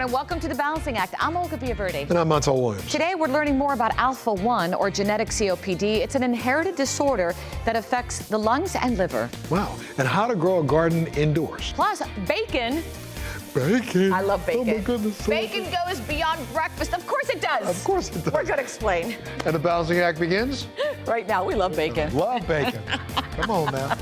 and welcome to The Balancing Act. I'm Olga Villaverde. And I'm Montel Williams. Today, we're learning more about alpha-1, or genetic COPD. It's an inherited disorder that affects the lungs and liver. Wow. And how to grow a garden indoors. Plus, bacon. Bacon. I love bacon. Oh, my goodness. Bacon goes beyond breakfast. Of course it does. Of course it does. We're going to explain. And The Balancing Act begins? Right now, we love bacon. Love bacon. Come on now.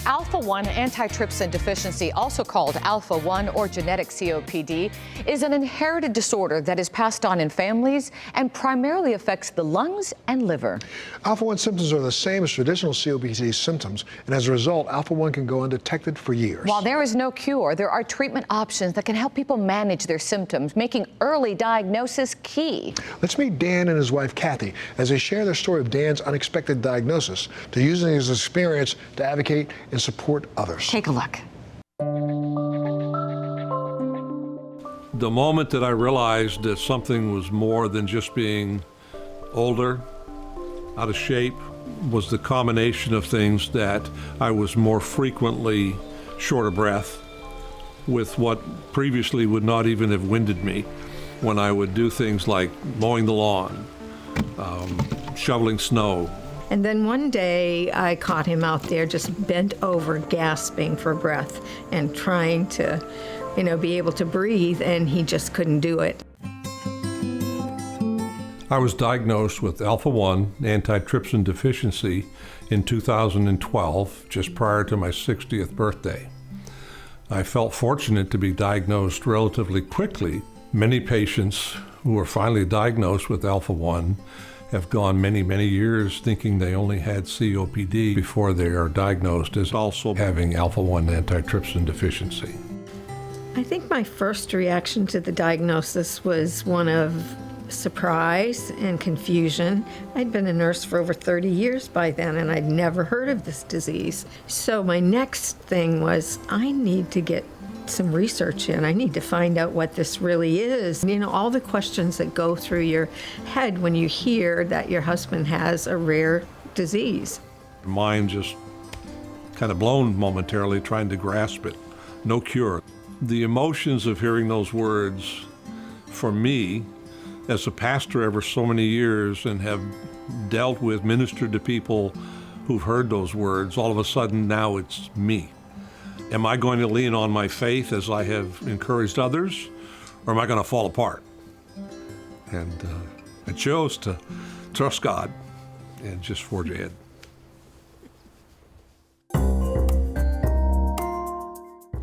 Alpha-1 antitrypsin deficiency, also called alpha-1 or genetic COPD, is an inherited disorder that is passed on in families and primarily affects the lungs and liver. Alpha-1 symptoms are the same as traditional COPD symptoms, and as a result, alpha-1 can go undetected for years. While there is no cure, there are treatment options that can help people manage their symptoms, making early diagnosis key. Let's meet Dan and his wife, Kathy, as they share their story of Dan's unexpected diagnosis to using his experience to advocate and support others. Take a look. The moment that I realized that something was more than just being older, out of shape, was the combination of things that I was more frequently short of breath with what previously would not even have winded me when I would do things like mowing the lawn, shoveling snow. And then one day I caught him out there just bent over, gasping for breath and trying to, be able to breathe, and he just couldn't do it. I was diagnosed with alpha-1 antitrypsin deficiency in 2012, just prior to my 60th birthday. I felt fortunate to be diagnosed relatively quickly. Many patients who are finally diagnosed with alpha-1 have gone many, many years thinking they only had COPD before they are diagnosed as also having alpha-1 antitrypsin deficiency. I think my first reaction to the diagnosis was one of surprise and confusion. I'd been a nurse for over 30 years by then, and I'd never heard of this disease. So my next thing was, I need to get some research in. I need to find out what this really is. All the questions that go through your head when you hear that your husband has a rare disease. Mind just kind of blown momentarily, trying to grasp it. No cure. The emotions of hearing those words, for me, as a pastor ever so many years and have dealt with, ministered to people who've heard those words, all of a sudden now it's me. Am I going to lean on my faith as I have encouraged others, or am I going to fall apart? And I chose to trust God and just forge ahead.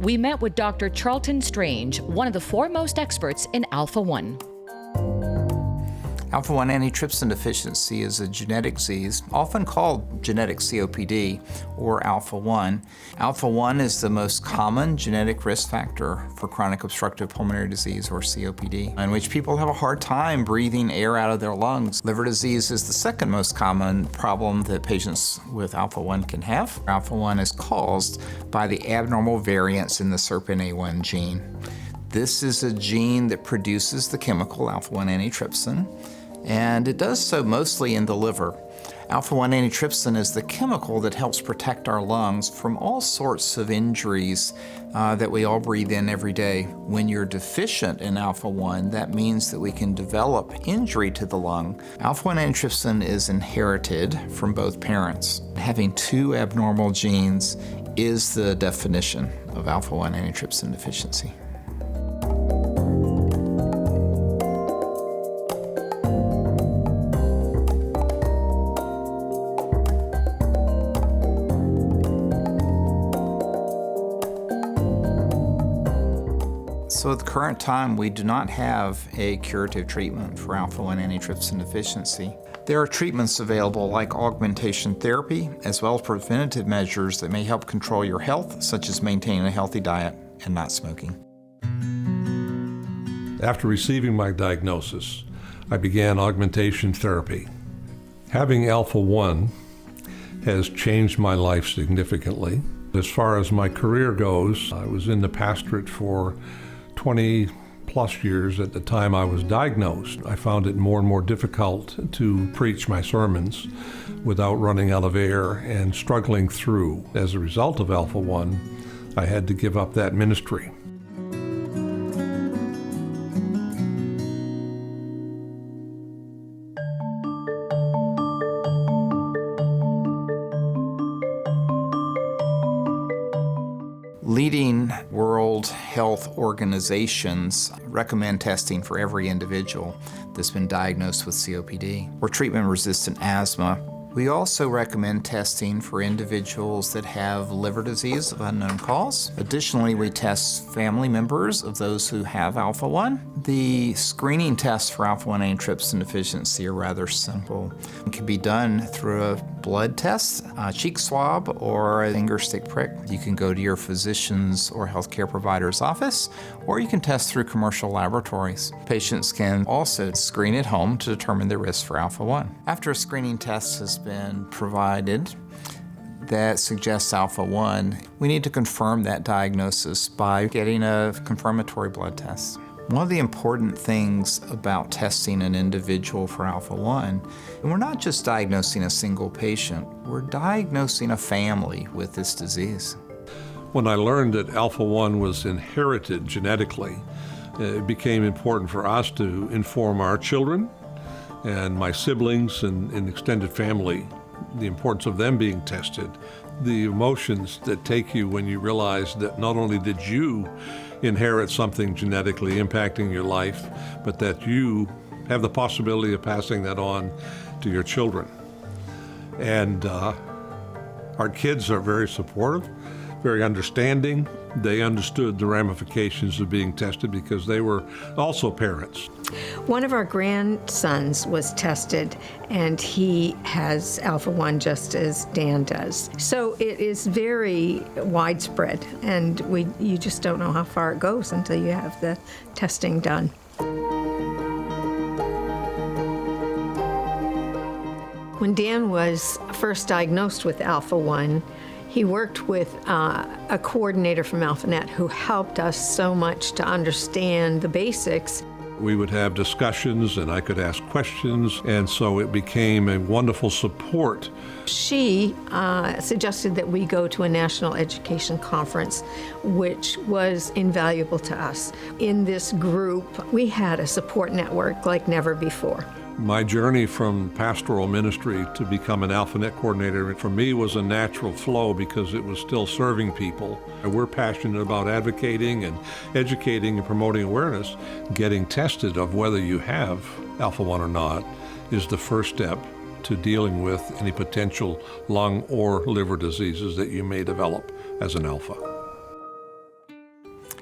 We met with Dr. Charlton Strange, one of the foremost experts in alpha-1. Alpha-1 antitrypsin deficiency is a genetic disease, often called genetic COPD or alpha-1. Alpha-1 is the most common genetic risk factor for chronic obstructive pulmonary disease or COPD, in which people have a hard time breathing air out of their lungs. Liver disease is the second most common problem that patients with alpha-1 can have. Alpha-1 is caused by the abnormal variants in the SERPINA1 gene. This is a gene that produces the chemical alpha-1 antitrypsin, and it does so mostly in the liver. Alpha-1 antitrypsin is the chemical that helps protect our lungs from all sorts of injuries that we all breathe in every day. When you're deficient in alpha-1, that means that we can develop injury to the lung. Alpha-1 antitrypsin is inherited from both parents. Having two abnormal genes is the definition of alpha-1 antitrypsin deficiency. So at the current time, we do not have a curative treatment for alpha-1 antitrypsin deficiency. There are treatments available like augmentation therapy, as well as preventative measures that may help control your health, such as maintaining a healthy diet and not smoking. After receiving my diagnosis, I began augmentation therapy. Having alpha-1 has changed my life significantly. As far as my career goes, I was in the pastorate for 20 plus years at the time I was diagnosed, I found it more and more difficult to preach my sermons without running out of air and struggling through. As a result of Alpha-1, I had to give up that ministry. Leading World Health organizations recommend testing for every individual that's been diagnosed with COPD or treatment-resistant asthma. We also recommend testing for individuals that have liver disease of unknown cause. Additionally, we test family members of those who have Alpha-1. The screening tests for Alpha-1 antitrypsin deficiency are rather simple. It can be done through a blood test, a cheek swab, or a finger stick prick. You can go to your physician's or healthcare provider's office, or you can test through commercial laboratories. Patients can also screen at home to determine their risk for Alpha-1. After a screening test has been provided that suggests Alpha-1, we need to confirm that diagnosis by getting a confirmatory blood test. One of the important things about testing an individual for Alpha-1, and we're not just diagnosing a single patient, we're diagnosing a family with this disease. When I learned that Alpha-1 was inherited genetically, it became important for us to inform our children and my siblings and extended family the importance of them being tested. The emotions that take you when you realize that not only did you inherit something genetically impacting your life, but that you have the possibility of passing that on to your children. And our kids are very supportive, very understanding. They understood the ramifications of being tested because they were also parents. One of our grandsons was tested, and he has Alpha-1 just as Dan does. So it is very widespread, and you just don't know how far it goes until you have the testing done. When Dan was first diagnosed with Alpha-1, he worked with a coordinator from AlphaNet who helped us so much to understand the basics. We would have discussions and I could ask questions, and so it became a wonderful support. She suggested that we go to a national education conference, which was invaluable to us. In this group, we had a support network like never before. My journey from pastoral ministry to become an AlphaNet coordinator for me was a natural flow because it was still serving people. We're passionate about advocating and educating and promoting awareness. Getting tested of whether you have Alpha-1 or not is the first step to dealing with any potential lung or liver diseases that you may develop as an alpha.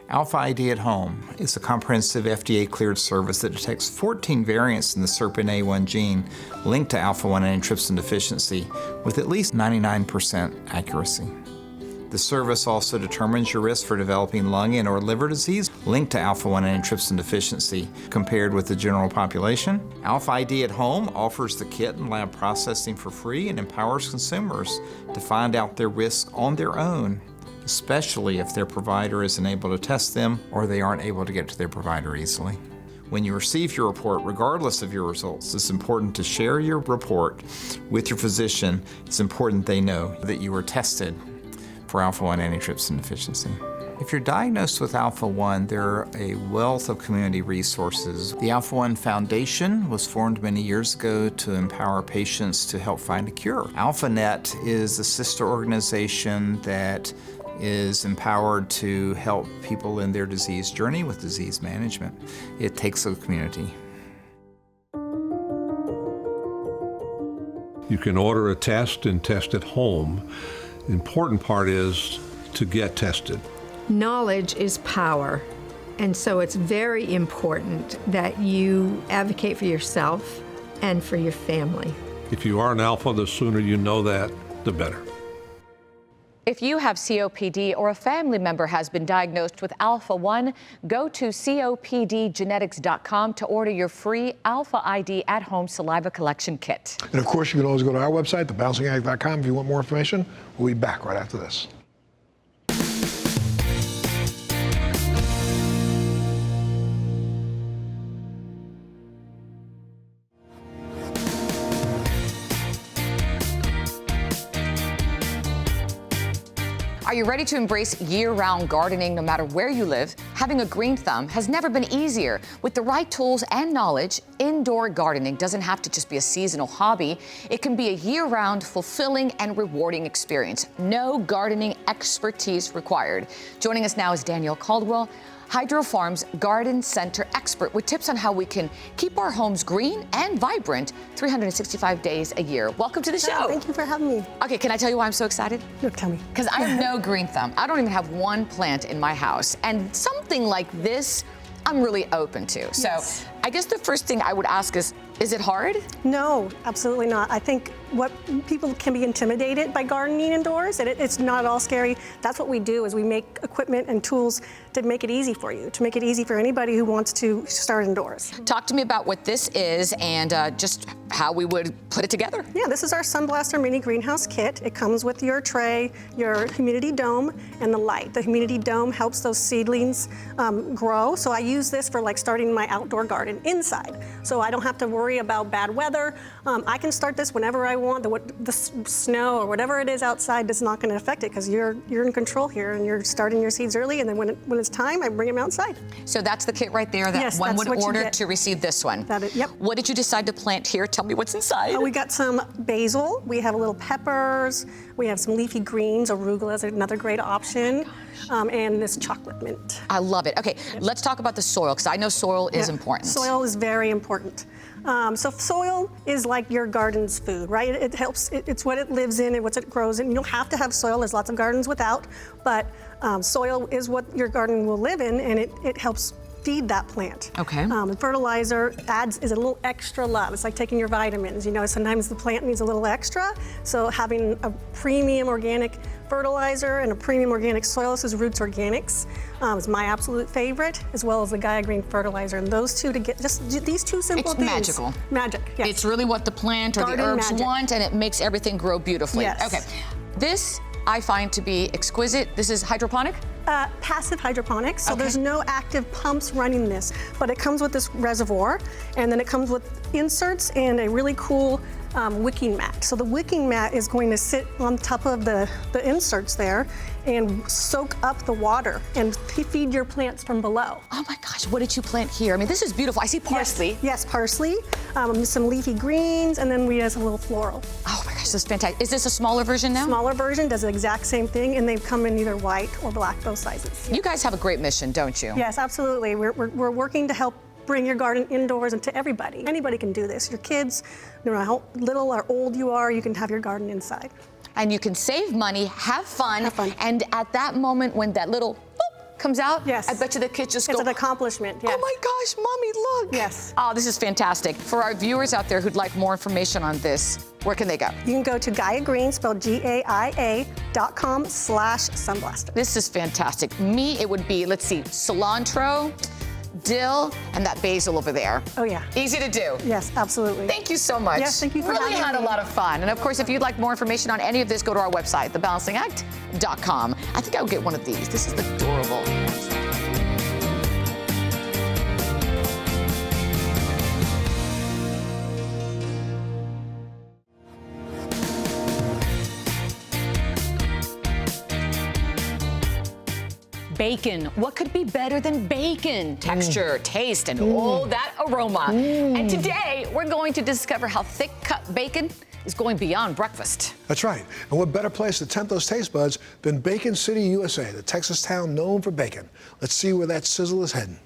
Alpha ID at Home is a comprehensive FDA-cleared service that detects 14 variants in the SERPINA1 gene linked to Alpha-1 antitrypsin deficiency with at least 99% accuracy. The service also determines your risk for developing lung and/or liver disease linked to Alpha-1 antitrypsin deficiency compared with the general population. Alpha ID at Home offers the kit and lab processing for free and empowers consumers to find out their risk on their own, especially if their provider isn't able to test them or they aren't able to get to their provider easily. When you receive your report, regardless of your results, it's important to share your report with your physician. It's important they know that you were tested for Alpha-1 antitrypsin deficiency. If you're diagnosed with Alpha-1, there are a wealth of community resources. The Alpha-1 Foundation was formed many years ago to empower patients to help find a cure. AlphaNet is a sister organization that is empowered to help people in their disease journey with disease management. It takes a community. You can order a test and test at home. The important part is to get tested. Knowledge is power, and so it's very important that you advocate for yourself and for your family. If you are an alpha, the sooner you know that, the better. If you have COPD or a family member has been diagnosed with Alpha-1, go to copdgenetics.com to order your free Alpha ID at-home saliva collection kit. And of course, you can always go to our website, thebouncingag.com, if you want more information. We'll be back right after this. Are you ready to embrace year-round gardening no matter where you live? Having a green thumb has never been easier. With the right tools and knowledge, indoor gardening doesn't have to just be a seasonal hobby. It can be a year-round, fulfilling and rewarding experience. No gardening expertise required. Joining us now is Danielle Caldwell, Hydrofarm's garden center expert, with tips on how we can keep our homes green and vibrant 365 days a year. Welcome to the show. Thank you for having me. Okay, can I tell you why I'm so excited? Look, tell me. Because I have no green thumb. I don't even have one plant in my house. And something like this, I'm really open to. So Yes. I guess the first thing I would ask is it hard? No, absolutely not. I think what people can be intimidated by gardening indoors, and it's not at all scary. That's what we do, is we make equipment and tools to make it easy for you, to make it easy for anybody who wants to start indoors. Talk to me about what this is and just how we would put it together. Yeah, this is our Sunblaster Mini Greenhouse Kit. It comes with your tray, your humidity dome, and the light. The humidity dome helps those seedlings grow. So I use this for like starting my outdoor garden inside. So I don't have to worry about bad weather. I can start this whenever I want. The snow or whatever it is outside is not going to affect it, because you're in control here, and you're starting your seeds early, and then when it's time, I bring them outside. So that's the kit right there that Yes, one that's would what you order get. to receive this one. Yep. What did you decide to plant here? Tell me what's inside. We got some basil, we have a little peppers, we have some leafy greens, arugula is another great option, and this chocolate mint. I love it. Okay, let's talk about the soil, because I know soil is Yeah. important. Soil is very important. So soil is like your garden's food, right? It helps, it's what it lives in and what it grows in. You don't have to have soil, there's lots of gardens without, but soil is what your garden will live in, and it helps feed that plant. Okay. And fertilizer is a little extra love. It's like taking your vitamins. You know, sometimes the plant needs a little extra. So having a premium organic fertilizer and a premium organic soil, this is Roots Organics, is my absolute favorite, as well as the Gaia Green fertilizer. And those two just these two simple It's things. magical. Magic, yes. It's really what the plant or the Garden herbs magic. want, and it makes everything grow beautifully. Yes. Okay, this I find to be exquisite. This is hydroponic? Passive hydroponics, so Okay. there's no active pumps running this, but it comes with this reservoir, and then it comes with inserts and a really cool wicking mat. So the wicking mat is going to sit on top of the inserts there and soak up the water and feed your plants from below. Oh my gosh, what did you plant here? I mean, this is beautiful. I see parsley. Yes, parsley, some leafy greens, and then we have a little floral. Oh my gosh, this is fantastic. Is this a smaller version now? Smaller version does the exact same thing, and they come in either white or black, both sizes. You guys have a great mission, don't you? Yes, absolutely. We're working to help bring your garden indoors and to everybody. Anybody can do this. Your kids, no matter how little or old you are, you can have your garden inside. And you can save money, have fun, and at that moment when that little boop comes out, Yes. I bet you the kids just It's go, an accomplishment, yes. oh my gosh, Mommy, look. Yes. Oh, this is fantastic. For our viewers out there who'd like more information on this, where can they go? You can go to Gaia Green, spelled GAIA.com/sunblaster. This is fantastic. Me, it would be, let's see, cilantro, dill, and that basil over there. Oh, yeah. Easy to do. Yes, absolutely. Thank you so much. Yes, thank you for really having had a me. lot of fun. And of course, if you'd like more information on any of this, go to our website, thebalancingact.com. I think I'll get one of these. This is adorable. Bacon. What could be better than bacon? Texture, taste, and all that aroma. And today, we're going to discover how thick-cut bacon is going beyond breakfast. That's right. And what better place to tempt those taste buds than Bacon City, USA, the Texas town known for bacon. Let's see where that sizzle is heading.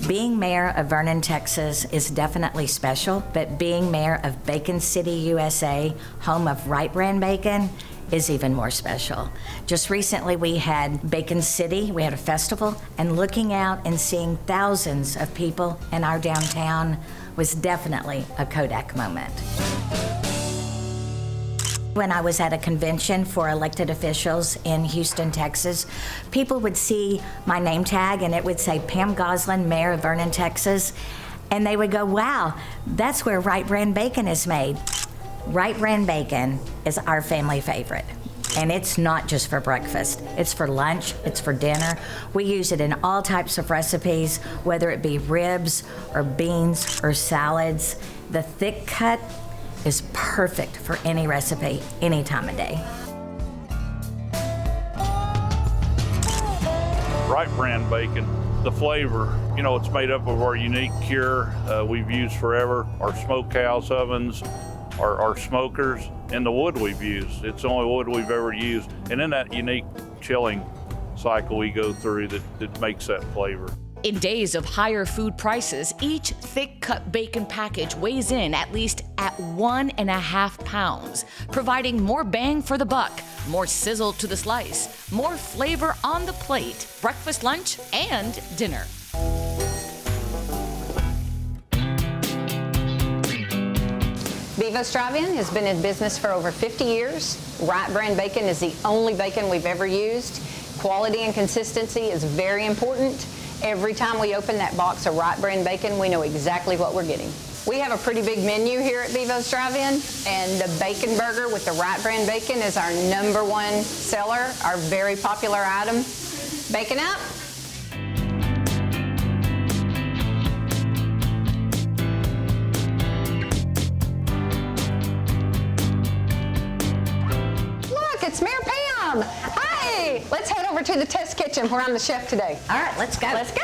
Being mayor of Vernon, Texas is definitely special, but being mayor of Bacon City, USA, home of Wright Brand bacon, is even more special. Just recently we had Bacon City, we had a festival, and looking out and seeing thousands of people in our downtown was definitely a Kodak moment. When I was at a convention for elected officials in Houston, Texas, people would see my name tag and it would say Pam Goslin, Mayor of Vernon, Texas, and they would go, wow, that's where Wright Brand bacon is made. Wright Brand bacon is our family favorite. And it's not just for breakfast. It's for lunch, it's for dinner. We use it in all types of recipes, whether it be ribs or beans or salads. The thick cut is perfect for any recipe, any time of day. Wright Brand bacon, the flavor, you know, it's made up of our unique cure we've used forever, our smokehouse ovens, our smokers, and the wood we've used. It's the only wood we've ever used. And in that unique chilling cycle we go through that makes that flavor. In days of higher food prices, each thick-cut bacon package weighs in at least at 1.5 pounds, providing more bang for the buck, more sizzle to the slice, more flavor on the plate, breakfast, lunch, and dinner. Vivo Stravian has been in business for over 50 years. Wright Brand bacon is the only bacon we've ever used. Quality and consistency is very important. Every time we open that box of Wright Brand bacon, we know exactly what we're getting. We have a pretty big menu here at Vivo Stravian, and the bacon burger with the Wright Brand bacon is our #1 seller, our very popular item. Bacon up. Look, it's Mayor Pam. Hi, let's head over to the test kitchen where I'm the chef today. All right, let's go. Let's go.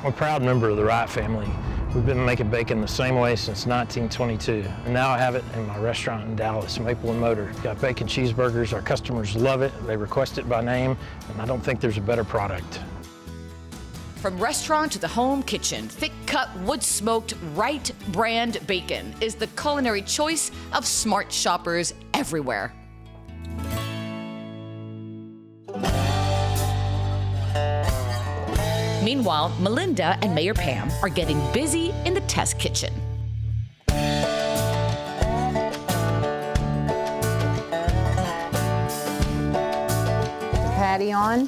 I'm a proud member of the Wright family. We've been making bacon the same way since 1922, and now I have it in my restaurant in Dallas, Maple and Motor. Got bacon cheeseburgers. Our customers love it. They request it by name, and I don't think there's a better product. From restaurant to the home kitchen, thick-cut, wood-smoked Wright Brand bacon is the culinary choice of smart shoppers everywhere. Meanwhile, Melinda and Mayor Pam are getting busy in the test kitchen. Patty on.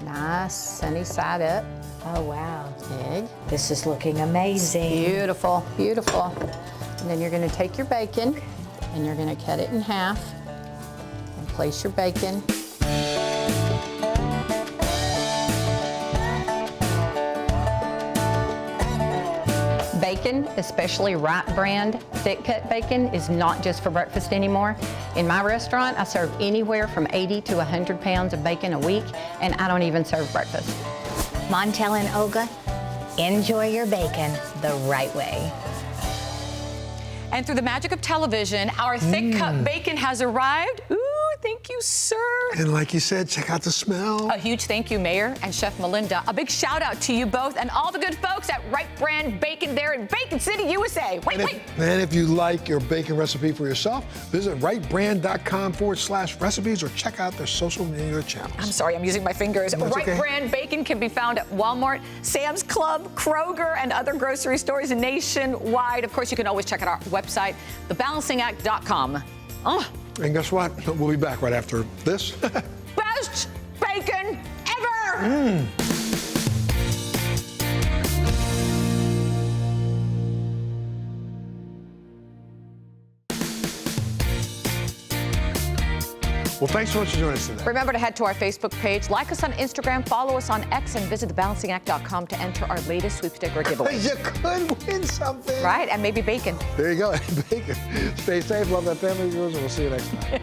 Nice, sunny side up. Oh, wow. Egg. This is looking amazing. Beautiful, beautiful. And then you're gonna take your bacon and you're gonna cut it in half and place your bacon. Bacon, especially Wright Brand thick cut bacon, is not just for breakfast anymore. In my restaurant, I serve anywhere from 80 to 100 pounds of bacon a week, and I don't even serve breakfast. Montel and Olga, enjoy your bacon the right way. And through the magic of television, our thick-cut bacon has arrived. Ooh, thank you, sir. And like you said, check out the smell. A huge thank you, Mayor and Chef Melinda. A big shout out to you both and all the good folks at Wright Brand Bacon there in Bacon City, USA. And if you like your bacon recipe for yourself, visit wrightbrand.com/recipes or check out their social media channels. I'm sorry, I'm using my fingers. That's Wright okay. Brand Bacon can be found at Walmart, Sam's Club, Kroger, and other grocery stores nationwide. Of course, you can always check out our website, thebalancingact.com. Oh. And guess what? We'll be back right after this. Best bacon ever! Well, thanks so much for joining us today. Remember to head to our Facebook page, like us on Instagram, follow us on X, and visit thebalancingact.com to enter our latest sweep sticker giveaway. You could win something. Right, and maybe bacon. There you go, bacon. Stay safe, love that family of yours, and we'll see you next time.